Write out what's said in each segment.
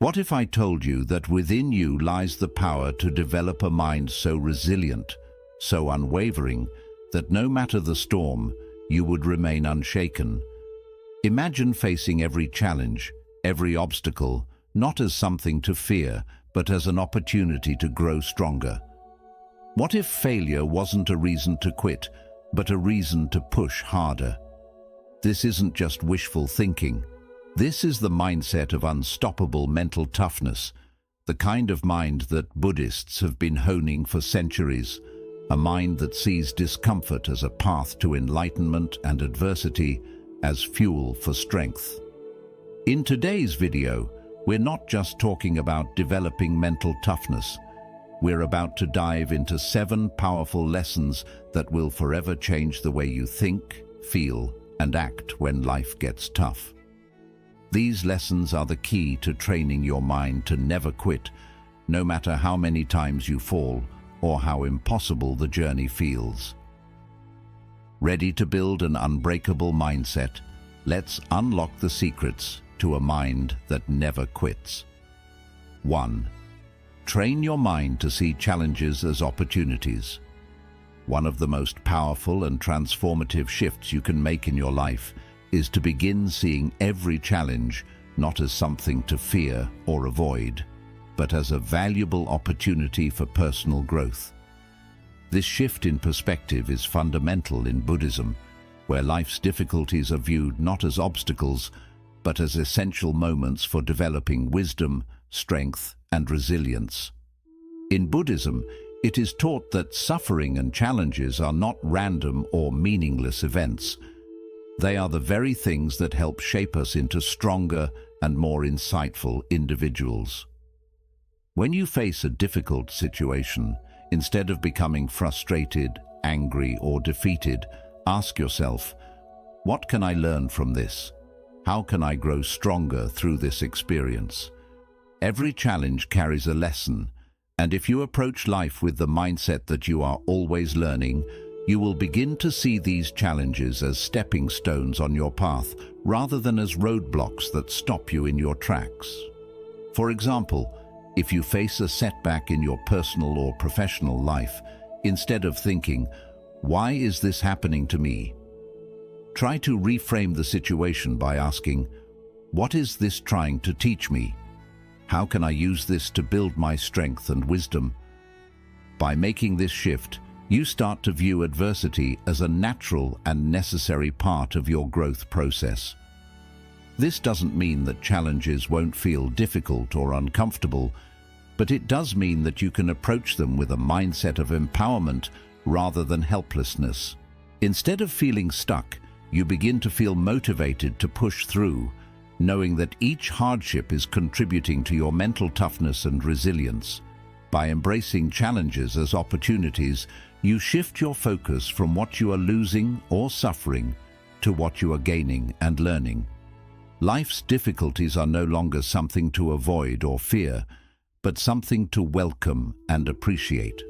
What if I told you that within you lies the power to develop a mind so resilient, so unwavering, that no matter the storm, you would remain unshaken? Imagine facing every challenge, every obstacle, not as something to fear, but as an opportunity to grow stronger. What if failure wasn't a reason to quit, but a reason to push harder? This isn't just wishful thinking. This is the mindset of unstoppable mental toughness, the kind of mind that Buddhists have been honing for centuries, a mind that sees discomfort as a path to enlightenment and adversity as fuel for strength. In today's video, we're not just talking about developing mental toughness. We're about to dive into 7 powerful lessons that will forever change the way you think, feel, and act when life gets tough. These lessons are the key to training your mind to never quit, no matter how many times you fall or how impossible the journey feels. Ready to build an unbreakable mindset? Let's unlock the secrets to a mind that never quits. 1. Train your mind to see challenges as opportunities. One of the most powerful and transformative shifts you can make in your life is to begin seeing every challenge not as something to fear or avoid, but as a valuable opportunity for personal growth. This shift in perspective is fundamental in Buddhism, where life's difficulties are viewed not as obstacles, but as essential moments for developing wisdom, strength, and resilience. In Buddhism, it is taught that suffering and challenges are not random or meaningless events. They are the very things that help shape us into stronger and more insightful individuals. When you face a difficult situation, instead of becoming frustrated, angry, or defeated, ask yourself, what can I learn from this? How can I grow stronger through this experience? Every challenge carries a lesson, and if you approach life with the mindset that you are always learning, you will begin to see these challenges as stepping stones on your path rather than as roadblocks that stop you in your tracks. For example, if you face a setback in your personal or professional life, instead of thinking, "Why is this happening to me?" try to reframe the situation by asking, "What is this trying to teach me? How can I use this to build my strength and wisdom?" By making this shift, you start to view adversity as a natural and necessary part of your growth process. This doesn't mean that challenges won't feel difficult or uncomfortable, but it does mean that you can approach them with a mindset of empowerment rather than helplessness. Instead of feeling stuck, you begin to feel motivated to push through, knowing that each hardship is contributing to your mental toughness and resilience. By embracing challenges as opportunities, you shift your focus from what you are losing or suffering to what you are gaining and learning. Life's difficulties are no longer something to avoid or fear, but something to welcome and appreciate.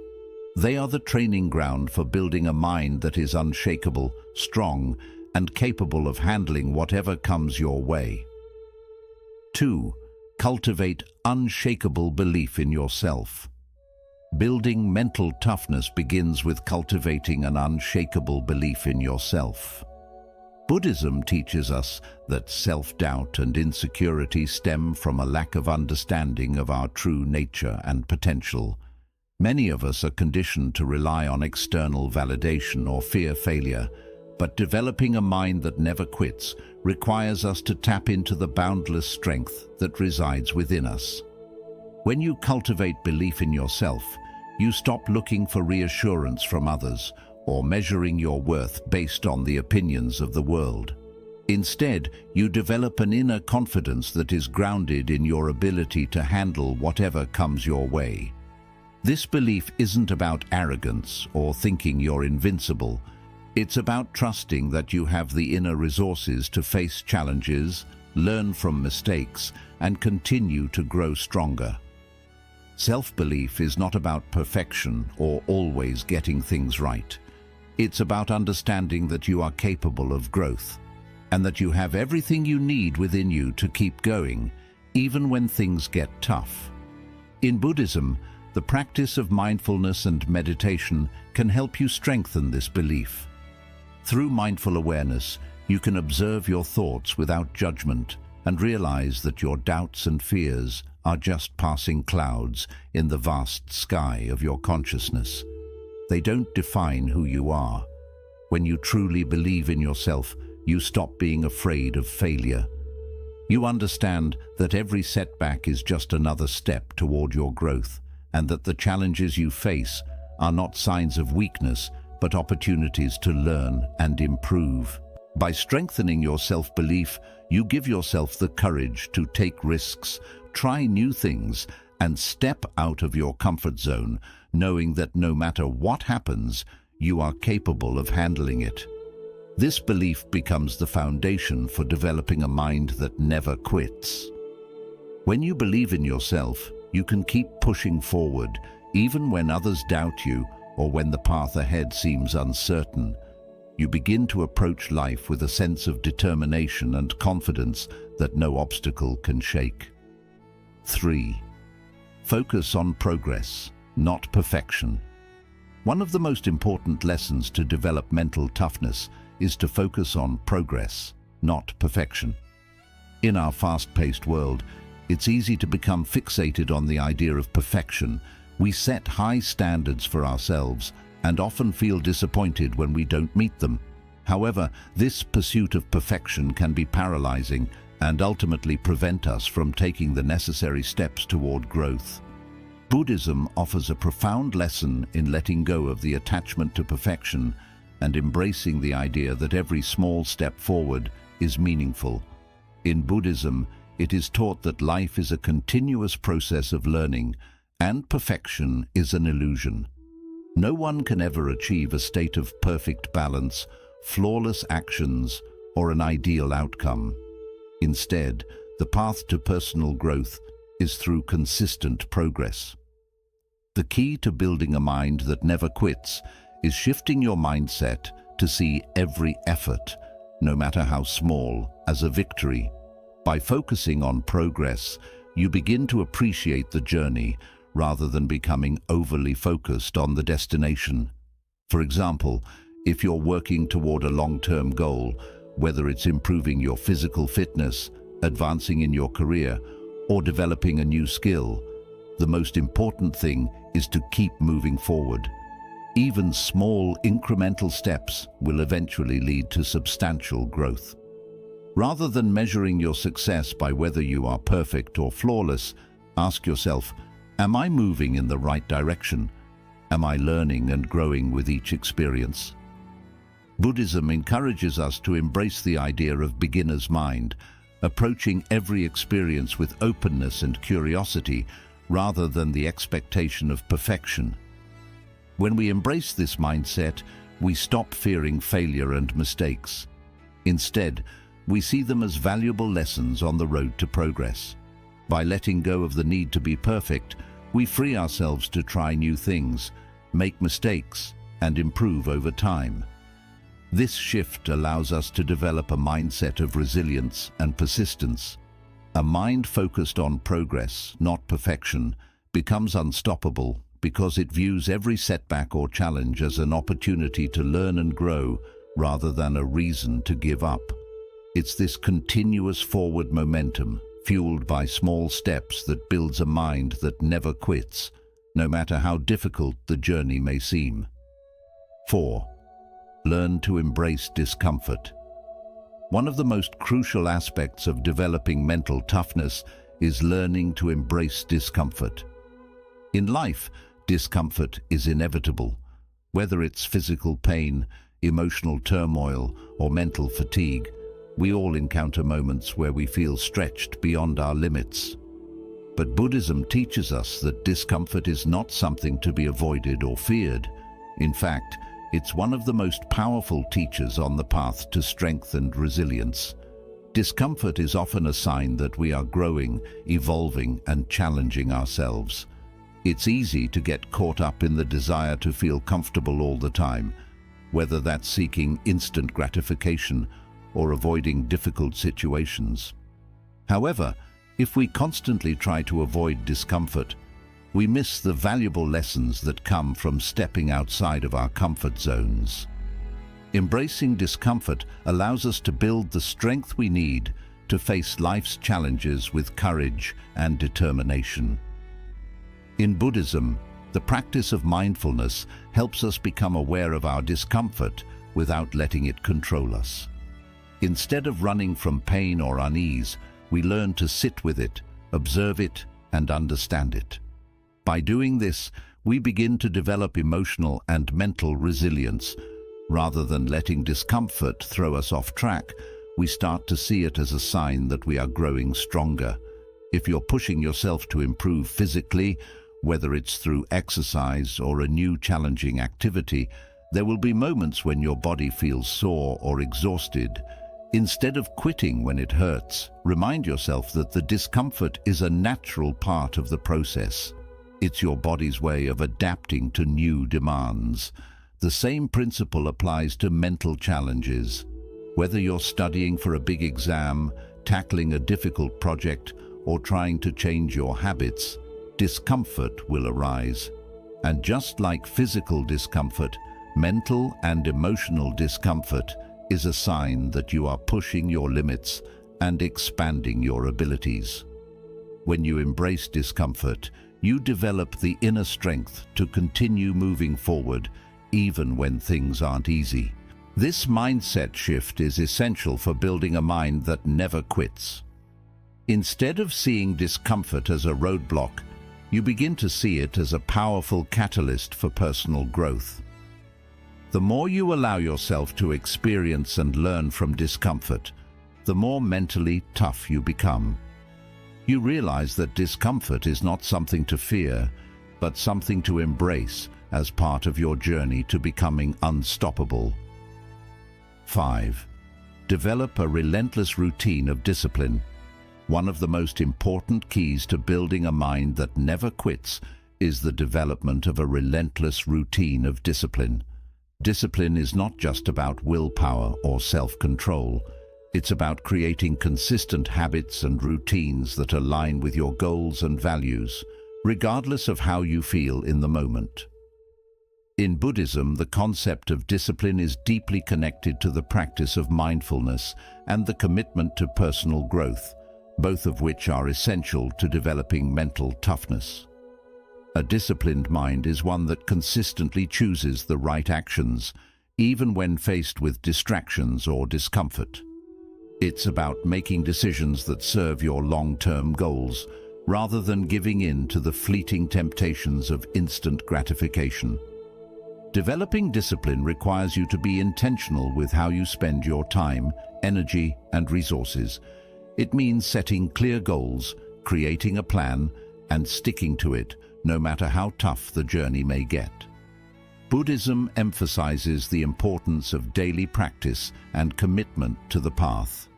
They are the training ground for building a mind that is unshakable, strong, and capable of handling whatever comes your way. 2. Cultivate unshakable belief in yourself. Building mental toughness begins with cultivating an unshakable belief in yourself. Buddhism teaches us that self-doubt and insecurity stem from a lack of understanding of our true nature and potential. Many of us are conditioned to rely on external validation or fear failure, but developing a mind that never quits requires us to tap into the boundless strength that resides within us. When you cultivate belief in yourself, you stop looking for reassurance from others or measuring your worth based on the opinions of the world. Instead, you develop an inner confidence that is grounded in your ability to handle whatever comes your way. This belief isn't about arrogance or thinking you're invincible. It's about trusting that you have the inner resources to face challenges, learn from mistakes, and continue to grow stronger. Self-belief is not about perfection or always getting things right. It's about understanding that you are capable of growth and that you have everything you need within you to keep going, even when things get tough. In Buddhism, the practice of mindfulness and meditation can help you strengthen this belief. Through mindful awareness, you can observe your thoughts without judgment and realize that your doubts and fears are just passing clouds in the vast sky of your consciousness. They don't define who you are. When you truly believe in yourself, you stop being afraid of failure. You understand that every setback is just another step toward your growth, and that the challenges you face are not signs of weakness, but opportunities to learn and improve. By strengthening your self-belief, you give yourself the courage to take risks, try new things, and step out of your comfort zone, knowing that no matter what happens, you are capable of handling it. This belief becomes the foundation for developing a mind that never quits. When you believe in yourself, you can keep pushing forward, even when others doubt you or when the path ahead seems uncertain. You begin to approach life with a sense of determination and confidence that no obstacle can shake. 3. Focus on progress, not perfection. One of the most important lessons to develop mental toughness is to focus on progress, not perfection. In our fast-paced world, it's easy to become fixated on the idea of perfection. We set high standards for ourselves and often feel disappointed when we don't meet them. However, this pursuit of perfection can be paralyzing and ultimately prevent us from taking the necessary steps toward growth. Buddhism offers a profound lesson in letting go of the attachment to perfection and embracing the idea that every small step forward is meaningful. In Buddhism, it is taught that life is a continuous process of learning, and perfection is an illusion. No one can ever achieve a state of perfect balance, flawless actions, or an ideal outcome. Instead, the path to personal growth is through consistent progress. The key to building a mind that never quits is shifting your mindset to see every effort, no matter how small, as a victory. By focusing on progress, you begin to appreciate the journey rather than becoming overly focused on the destination. For example, if you're working toward a long-term goal, whether it's improving your physical fitness, advancing in your career, or developing a new skill, the most important thing is to keep moving forward. Even small, incremental steps will eventually lead to substantial growth. Rather than measuring your success by whether you are perfect or flawless, ask yourself, am I moving in the right direction? Am I learning and growing with each experience? Buddhism encourages us to embrace the idea of beginner's mind, approaching every experience with openness and curiosity rather than the expectation of perfection. When we embrace this mindset, we stop fearing failure and mistakes. Instead, we see them as valuable lessons on the road to progress. By letting go of the need to be perfect, we free ourselves to try new things, make mistakes, and improve over time. This shift allows us to develop a mindset of resilience and persistence. A mind focused on progress, not perfection, becomes unstoppable because it views every setback or challenge as an opportunity to learn and grow rather than a reason to give up. It's this continuous forward momentum, fueled by small steps, that builds a mind that never quits, no matter how difficult the journey may seem. 4. Learn to embrace discomfort. One of the most crucial aspects of developing mental toughness is learning to embrace discomfort. In life, discomfort is inevitable. Whether it's physical pain, emotional turmoil, or mental fatigue, we all encounter moments where we feel stretched beyond our limits. But Buddhism teaches us that discomfort is not something to be avoided or feared. In fact, it's one of the most powerful teachers on the path to strength and resilience. Discomfort is often a sign that we are growing, evolving, and challenging ourselves. It's easy to get caught up in the desire to feel comfortable all the time, whether that's seeking instant gratification or avoiding difficult situations. However, If we constantly try to avoid discomfort, we miss the valuable lessons that come from stepping outside of our comfort zones. Embracing discomfort allows us to build the strength we need to face life's challenges with courage and determination. In Buddhism, the practice of mindfulness helps us become aware of our discomfort without letting it control us. Instead of running from pain or unease, we learn to sit with it, observe it, and understand it. By doing this, we begin to develop emotional and mental resilience. Rather than letting discomfort throw us off track, we start to see it as a sign that we are growing stronger. If you're pushing yourself to improve physically, whether it's through exercise or a new challenging activity, there will be moments when your body feels sore or exhausted. Instead of quitting when it hurts, remind yourself that the discomfort is a natural part of the process. It's your body's way of adapting to new demands. The same principle applies to mental challenges. Whether you're studying for a big exam, tackling a difficult project, or trying to change your habits, discomfort will arise. And just like physical discomfort, mental and emotional discomfort is a sign that you are pushing your limits and expanding your abilities. When you embrace discomfort, you develop the inner strength to continue moving forward even when things aren't easy. This mindset shift is essential for building a mind that never quits. Instead of seeing discomfort as a roadblock, you begin to see it as a powerful catalyst for personal growth. The more you allow yourself to experience and learn from discomfort, the more mentally tough you become. You realize that discomfort is not something to fear, but something to embrace as part of your journey to becoming unstoppable. 5. Develop a relentless routine of discipline. One of the most important keys to building a mind that never quits is the development of a relentless routine of discipline. Discipline is not just about willpower or self-control. It's about creating consistent habits and routines that align with your goals and values, regardless of how you feel in the moment. In Buddhism, the concept of discipline is deeply connected to the practice of mindfulness and the commitment to personal growth, both of which are essential to developing mental toughness. A disciplined mind is one that consistently chooses the right actions, even when faced with distractions or discomfort. It's about making decisions that serve your long-term goals, rather than giving in to the fleeting temptations of instant gratification. Developing discipline requires you to be intentional with how you spend your time, energy, and resources. It means setting clear goals, creating a plan, and sticking to it, no matter how tough the journey may get. Buddhism emphasizes the importance of daily practice and commitment to the path.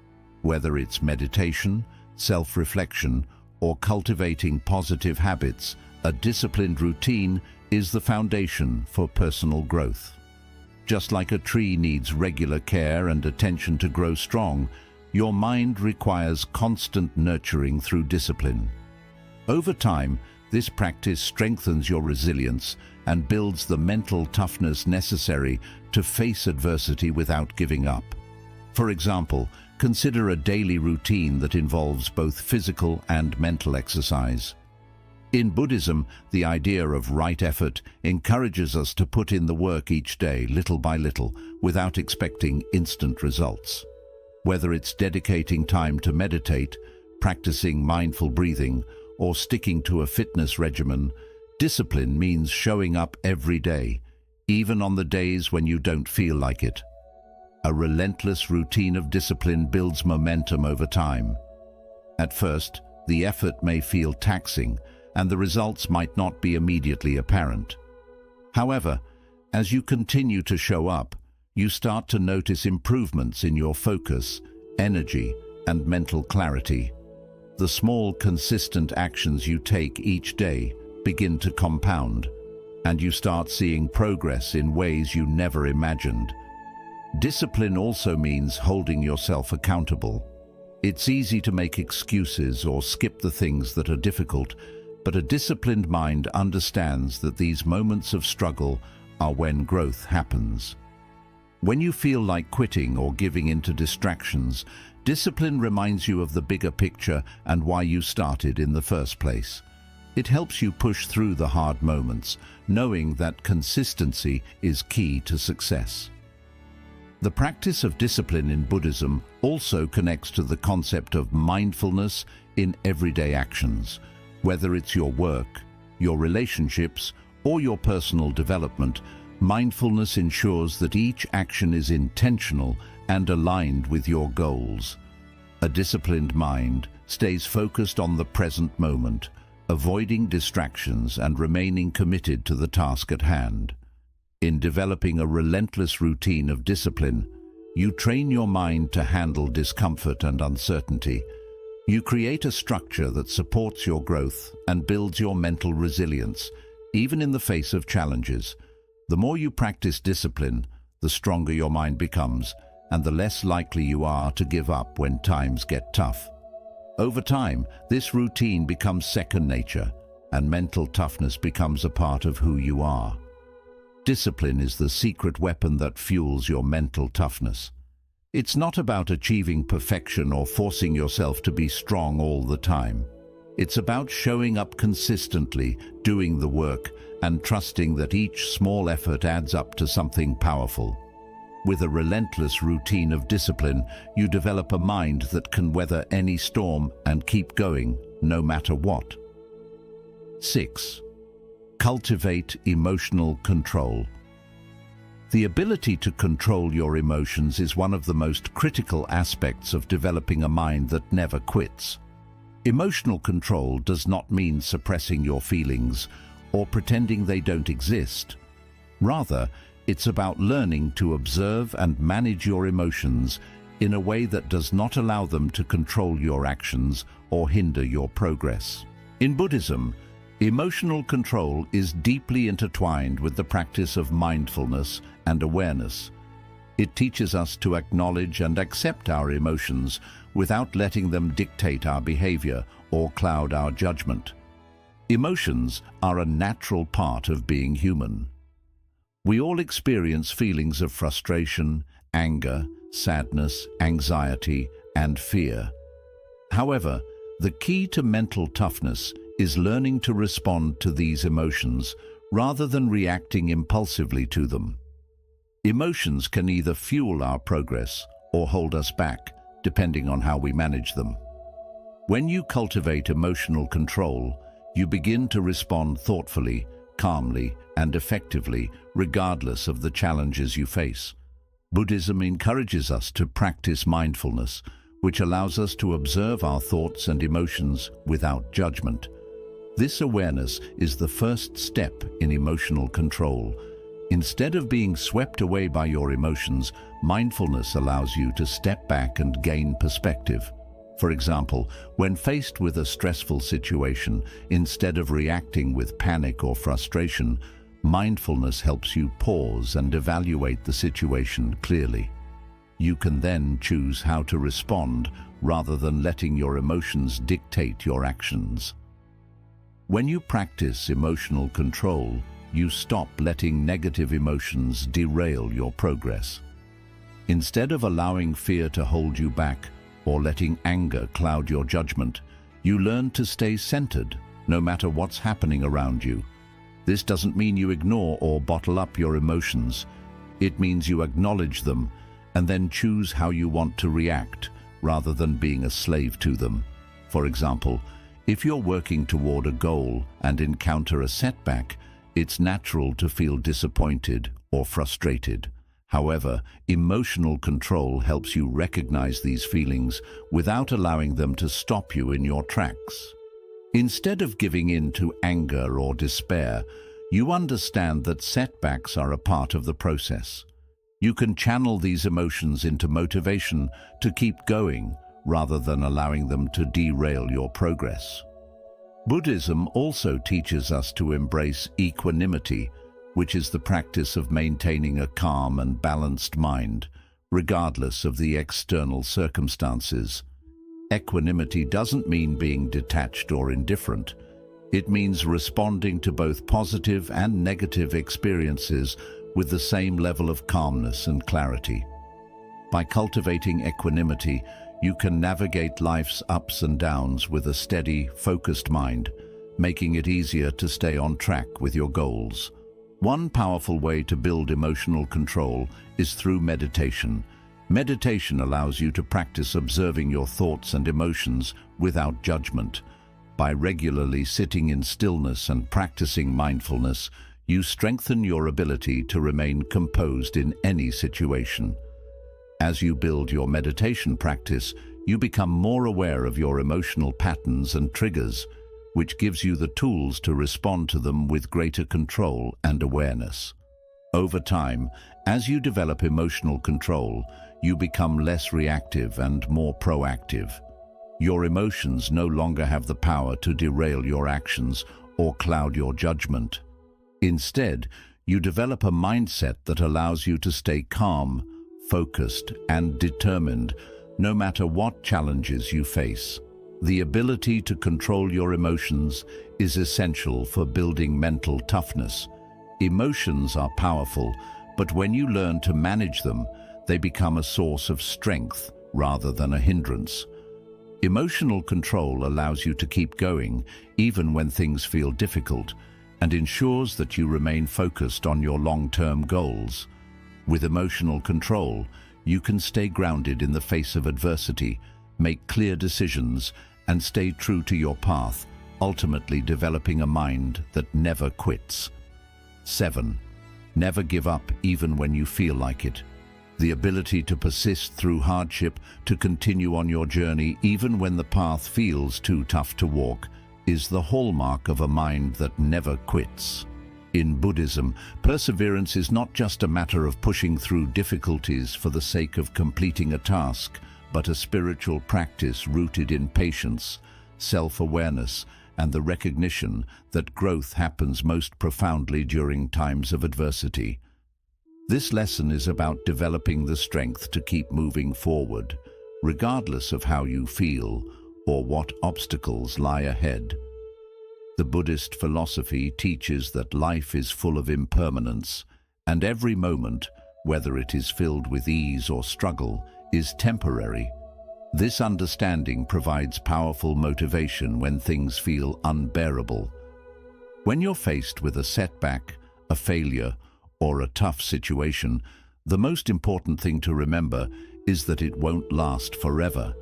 Whether it's meditation, self-reflection, or cultivating positive habits, a disciplined routine is the foundation for personal growth. Just like a tree needs regular care and attention to grow strong, your mind requires constant nurturing through discipline. Over time, this practice strengthens your resilience and builds the mental toughness necessary to face adversity without giving up. For example, consider a daily routine that involves both physical and mental exercise. In Buddhism, the idea of right effort encourages us to put in the work each day, little by little, without expecting instant results. Whether it's dedicating time to meditate, practicing mindful breathing, or sticking to a fitness regimen, discipline means showing up every day, even on the days when you don't feel like it. A relentless routine of discipline builds momentum over time. At first, the effort may feel taxing, and the results might not be immediately apparent. However, as you continue to show up, you start to notice improvements in your focus, energy, and mental clarity. The small, consistent actions you take each day begin to compound, and you start seeing progress in ways you never imagined. Discipline also means holding yourself accountable. It's easy to make excuses or skip the things that are difficult, but a disciplined mind understands that these moments of struggle are when growth happens. When you feel like quitting or giving in to distractions, discipline reminds you of the bigger picture and why you started in the first place. It helps you push through the hard moments, knowing that consistency is key to success. The practice of discipline in Buddhism also connects to the concept of mindfulness in everyday actions. Whether it's your work, your relationships, or your personal development, mindfulness ensures that each action is intentional and aligned with your goals. A disciplined mind stays focused on the present moment, avoiding distractions and remaining committed to the task at hand. In developing a relentless routine of discipline, you train your mind to handle discomfort and uncertainty. You create a structure that supports your growth and builds your mental resilience, even in the face of challenges. The more you practice discipline, the stronger your mind becomes, and the less likely you are to give up when times get tough. Over time, this routine becomes second nature, and mental toughness becomes a part of who you are. Discipline is the secret weapon that fuels your mental toughness. It's not about achieving perfection or forcing yourself to be strong all the time. It's about showing up consistently, doing the work, and trusting that each small effort adds up to something powerful. With a relentless routine of discipline, you develop a mind that can weather any storm and keep going, no matter what. 6. Cultivate emotional control. The ability to control your emotions is one of the most critical aspects of developing a mind that never quits. Emotional control does not mean suppressing your feelings or pretending they don't exist. Rather, it's about learning to observe and manage your emotions in a way that does not allow them to control your actions or hinder your progress. In Buddhism, emotional control is deeply intertwined with the practice of mindfulness and awareness. It teaches us to acknowledge and accept our emotions without letting them dictate our behavior or cloud our judgment. Emotions are a natural part of being human. We all experience feelings of frustration, anger, sadness, anxiety, and fear. However, the key to mental toughness is learning to respond to these emotions rather than reacting impulsively to them. Emotions can either fuel our progress or hold us back, depending on how we manage them. When you cultivate emotional control, you begin to respond thoughtfully, calmly, and effectively, regardless of the challenges you face. Buddhism encourages us to practice mindfulness, which allows us to observe our thoughts and emotions without judgment. This awareness is the first step in emotional control. Instead of being swept away by your emotions, mindfulness allows you to step back and gain perspective. For example, when faced with a stressful situation, instead of reacting with panic or frustration, mindfulness helps you pause and evaluate the situation clearly. You can then choose how to respond rather than letting your emotions dictate your actions. When you practice emotional control, you stop letting negative emotions derail your progress. Instead of allowing fear to hold you back or letting anger cloud your judgment, you learn to stay centered, no matter what's happening around you. This doesn't mean you ignore or bottle up your emotions. It means you acknowledge them and then choose how you want to react, rather than being a slave to them. For example, if you're working toward a goal and encounter a setback, it's natural to feel disappointed or frustrated. However, emotional control helps you recognize these feelings without allowing them to stop you in your tracks. Instead of giving in to anger or despair, you understand that setbacks are a part of the process. You can channel these emotions into motivation to keep going rather than allowing them to derail your progress. Buddhism also teaches us to embrace equanimity, which is the practice of maintaining a calm and balanced mind, regardless of the external circumstances. Equanimity doesn't mean being detached or indifferent. It means responding to both positive and negative experiences with the same level of calmness and clarity. By cultivating equanimity, you can navigate life's ups and downs with a steady, focused mind, making it easier to stay on track with your goals. One powerful way to build emotional control is through meditation. Meditation allows you to practice observing your thoughts and emotions without judgment. By regularly sitting in stillness and practicing mindfulness, you strengthen your ability to remain composed in any situation. As you build your meditation practice, you become more aware of your emotional patterns and triggers, which gives you the tools to respond to them with greater control and awareness. Over time, as you develop emotional control, you become less reactive and more proactive. Your emotions no longer have the power to derail your actions or cloud your judgment. Instead, you develop a mindset that allows you to stay calm, focused, and determined, no matter what challenges you face. The ability to control your emotions is essential for building mental toughness. Emotions are powerful, but when you learn to manage them, they become a source of strength rather than a hindrance. Emotional control allows you to keep going even when things feel difficult and ensures that you remain focused on your long-term goals. With emotional control, you can stay grounded in the face of adversity, make clear decisions, and stay true to your path, ultimately developing a mind that never quits. 7. Never give up even when you feel like it. The ability to persist through hardship, to continue on your journey even when the path feels too tough to walk, is the hallmark of a mind that never quits. In Buddhism, perseverance is not just a matter of pushing through difficulties for the sake of completing a task, but a spiritual practice rooted in patience, self-awareness, and the recognition that growth happens most profoundly during times of adversity. This lesson is about developing the strength to keep moving forward, regardless of how you feel or what obstacles lie ahead. The Buddhist philosophy teaches that life is full of impermanence, and every moment, whether it is filled with ease or struggle, is temporary. This understanding provides powerful motivation when things feel unbearable. When you're faced with a setback, a failure, or a tough situation, the most important thing to remember is that it won't last forever.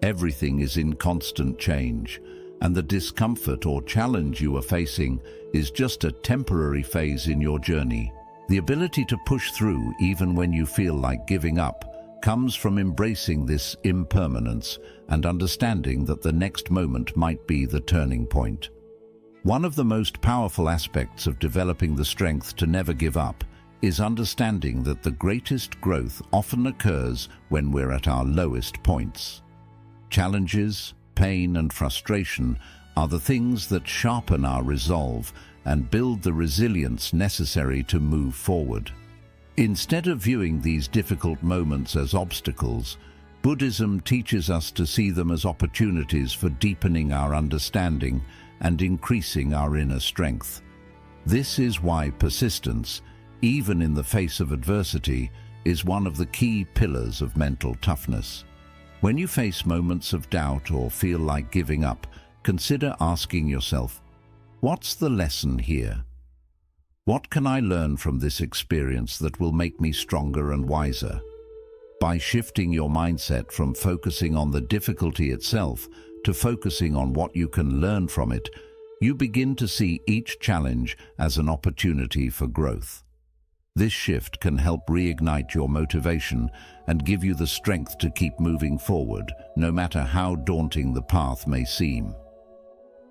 Everything is in constant change, and the discomfort or challenge you are facing is just a temporary phase in your journey. The ability to push through even when you feel like giving up comes from embracing this impermanence and understanding that the next moment might be the turning point. One of the most powerful aspects of developing the strength to never give up is understanding that the greatest growth often occurs when we're at our lowest points. Challenges, pain, and frustration are the things that sharpen our resolve and build the resilience necessary to move forward. Instead of viewing these difficult moments as obstacles, Buddhism teaches us to see them as opportunities for deepening our understanding and increasing our inner strength. This is why persistence, even in the face of adversity, is one of the key pillars of mental toughness. When you face moments of doubt or feel like giving up, consider asking yourself, what's the lesson here? What can I learn from this experience that will make me stronger and wiser? By shifting your mindset from focusing on the difficulty itself to focusing on what you can learn from it, you begin to see each challenge as an opportunity for growth. This shift can help reignite your motivation and give you the strength to keep moving forward, no matter how daunting the path may seem.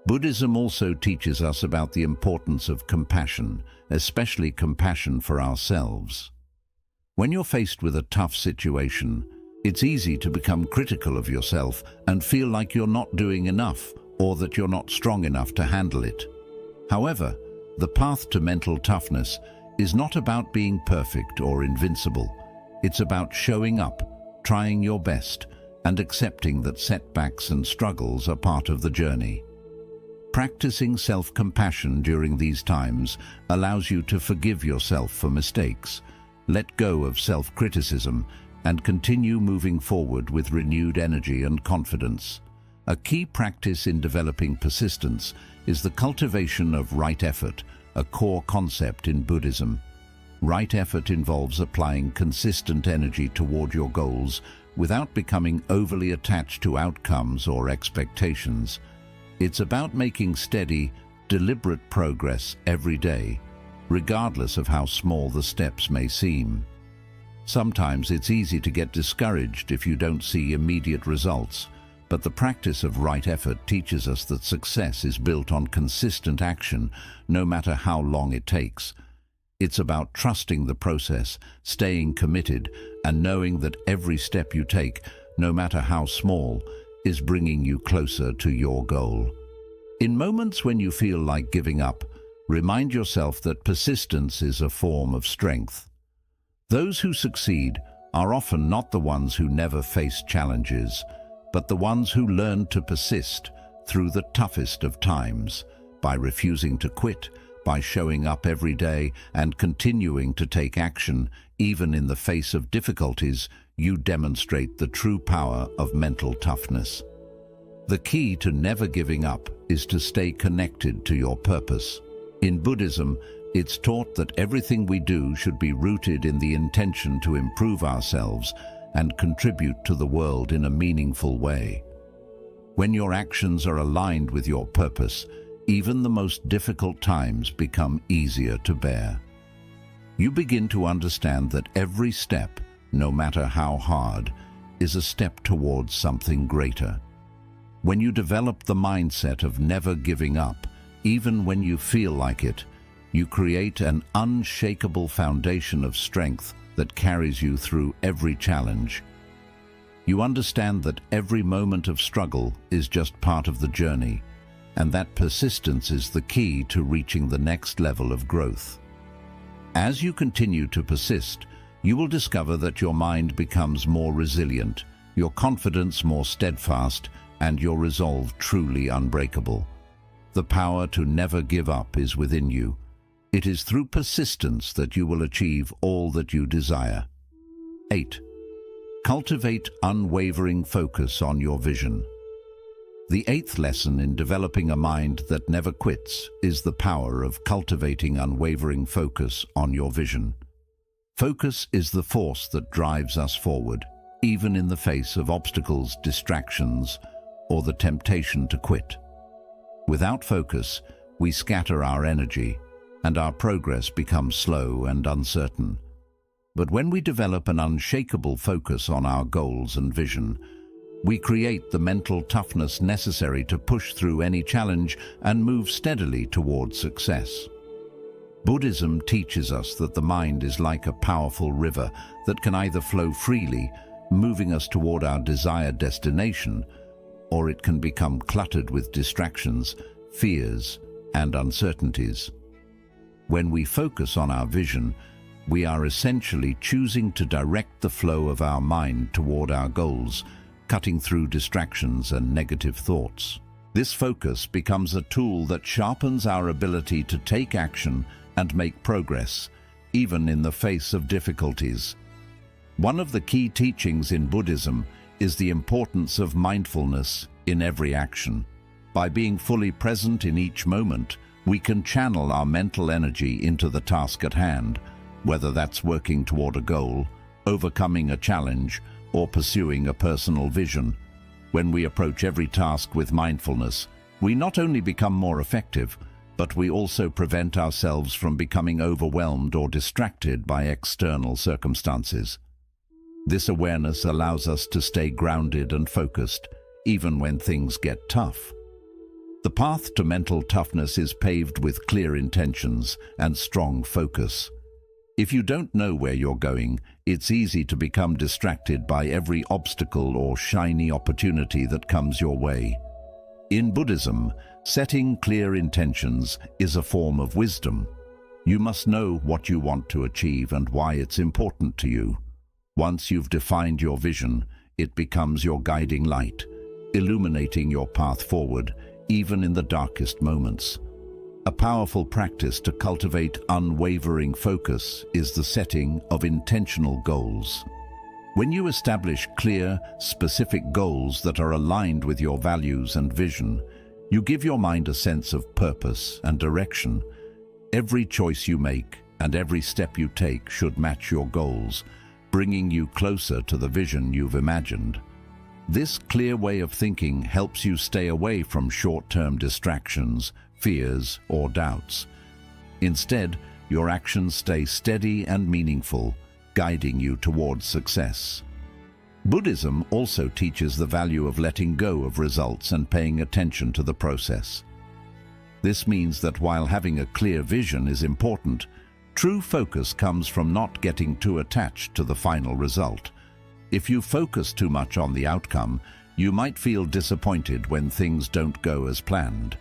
Buddhism also teaches us about the importance of compassion, especially compassion for ourselves. When you're faced with a tough situation, it's easy to become critical of yourself and feel like you're not doing enough or that you're not strong enough to handle it. However, the path to mental toughness is not about being perfect or invincible. It's about showing up, trying your best, and accepting that setbacks and struggles are part of the journey. Practicing self-compassion during these times allows you to forgive yourself for mistakes, let go of self-criticism, and continue moving forward with renewed energy and confidence. A key practice in developing persistence is the cultivation of right effort, a core concept in Buddhism. Right effort involves applying consistent energy toward your goals without becoming overly attached to outcomes or expectations. It's about making steady, deliberate progress every day, regardless of how small the steps may seem. Sometimes it's easy to get discouraged if you don't see immediate results, but the practice of right effort teaches us that success is built on consistent action, no matter how long it takes. It's about trusting the process, staying committed, and knowing that every step you take, no matter how small, is bringing you closer to your goal. In moments when you feel like giving up, remind yourself that persistence is a form of strength. Those who succeed are often not the ones who never face challenges, but the ones who learn to persist through the toughest of times, by refusing to quit, by showing up every day and continuing to take action, even in the face of difficulties. You demonstrate the true power of mental toughness. The key to never giving up is to stay connected to your purpose. In Buddhism, it's taught that everything we do should be rooted in the intention to improve ourselves and contribute to the world in a meaningful way. When your actions are aligned with your purpose, even the most difficult times become easier to bear. You begin to understand that every step, no matter how hard, is a step towards something greater. When you develop the mindset of never giving up, even when you feel like it, you create an unshakable foundation of strength that carries you through every challenge. You understand that every moment of struggle is just part of the journey, and that persistence is the key to reaching the next level of growth. As you continue to persist, you will discover that your mind becomes more resilient, your confidence more steadfast, and your resolve truly unbreakable. The power to never give up is within you. It is through persistence that you will achieve all that you desire. 8. Cultivate unwavering focus on your vision. The 8th lesson in developing a mind that never quits is the power of cultivating unwavering focus on your vision. Focus is the force that drives us forward, even in the face of obstacles, distractions, or the temptation to quit. Without focus, we scatter our energy, and our progress becomes slow and uncertain. But when we develop an unshakable focus on our goals and vision, we create the mental toughness necessary to push through any challenge and move steadily towards success. Buddhism teaches us that the mind is like a powerful river that can either flow freely, moving us toward our desired destination, or it can become cluttered with distractions, fears, and uncertainties. When we focus on our vision, we are essentially choosing to direct the flow of our mind toward our goals, cutting through distractions and negative thoughts. This focus becomes a tool that sharpens our ability to take action and make progress, even in the face of difficulties. One of the key teachings in Buddhism is the importance of mindfulness in every action. By being fully present in each moment, we can channel our mental energy into the task at hand, whether that's working toward a goal, overcoming a challenge, or pursuing a personal vision. When we approach every task with mindfulness, we not only become more effective, but we also prevent ourselves from becoming overwhelmed or distracted by external circumstances. This awareness allows us to stay grounded and focused, even when things get tough. The path to mental toughness is paved with clear intentions and strong focus. If you don't know where you're going, it's easy to become distracted by every obstacle or shiny opportunity that comes your way. In Buddhism, setting clear intentions is a form of wisdom. You must know what you want to achieve and why it's important to you. Once you've defined your vision, it becomes your guiding light, illuminating your path forward, even in the darkest moments. A powerful practice to cultivate unwavering focus is the setting of intentional goals. When you establish clear, specific goals that are aligned with your values and vision, you give your mind a sense of purpose and direction. Every choice you make and every step you take should match your goals, bringing you closer to the vision you've imagined. This clear way of thinking helps you stay away from short-term distractions, fears, or doubts. Instead, your actions stay steady and meaningful, guiding you towards success. Buddhism also teaches the value of letting go of results and paying attention to the process. This means that while having a clear vision is important, true focus comes from not getting too attached to the final result. If you focus too much on the outcome, you might feel disappointed when things don't go as planned.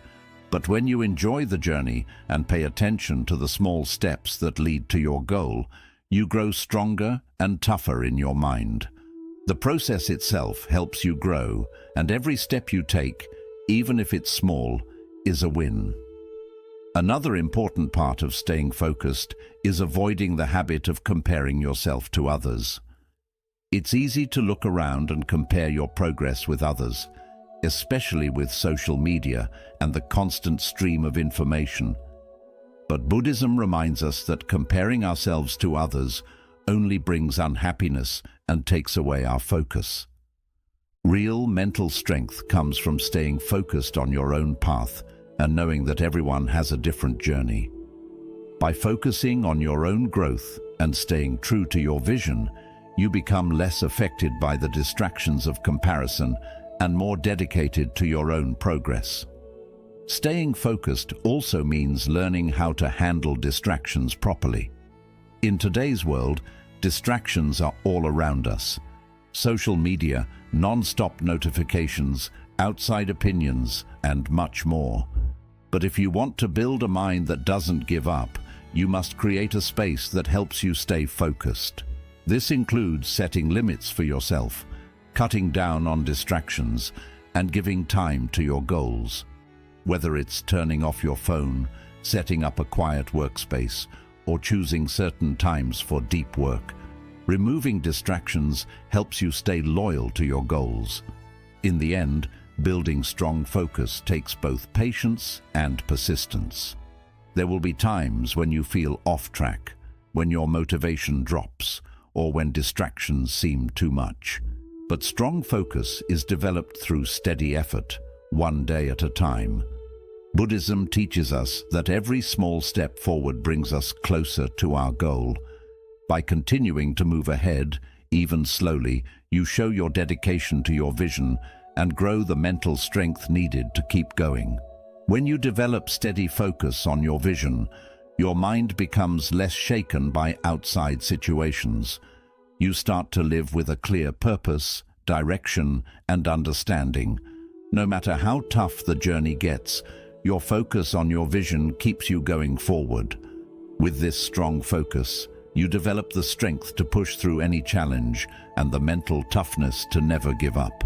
But when you enjoy the journey and pay attention to the small steps that lead to your goal, you grow stronger and tougher in your mind. The process itself helps you grow, and every step you take, even if it's small, is a win. Another important part of staying focused is avoiding the habit of comparing yourself to others. It's easy to look around and compare your progress with others, especially with social media and the constant stream of information. But Buddhism reminds us that comparing ourselves to others only brings unhappiness and takes away our focus. Real mental strength comes from staying focused on your own path and knowing that everyone has a different journey. By focusing on your own growth and staying true to your vision, you become less affected by the distractions of comparison and more dedicated to your own progress. Staying focused also means learning how to handle distractions properly. In today's world, distractions are all around us. Social media, non-stop notifications, outside opinions, and much more. But if you want to build a mind that doesn't give up, you must create a space that helps you stay focused. This includes setting limits for yourself, cutting down on distractions, and giving time to your goals. Whether it's turning off your phone, setting up a quiet workspace, or choosing certain times for deep work, removing distractions helps you stay loyal to your goals. In the end, building strong focus takes both patience and persistence. There will be times when you feel off track, when your motivation drops, or when distractions seem too much. But strong focus is developed through steady effort, one day at a time. Buddhism teaches us that every small step forward brings us closer to our goal. By continuing to move ahead, even slowly, you show your dedication to your vision and grow the mental strength needed to keep going. When you develop steady focus on your vision, your mind becomes less shaken by outside situations. You start to live with a clear purpose, direction, and understanding. No matter how tough the journey gets, your focus on your vision keeps you going forward. With this strong focus, you develop the strength to push through any challenge and the mental toughness to never give up.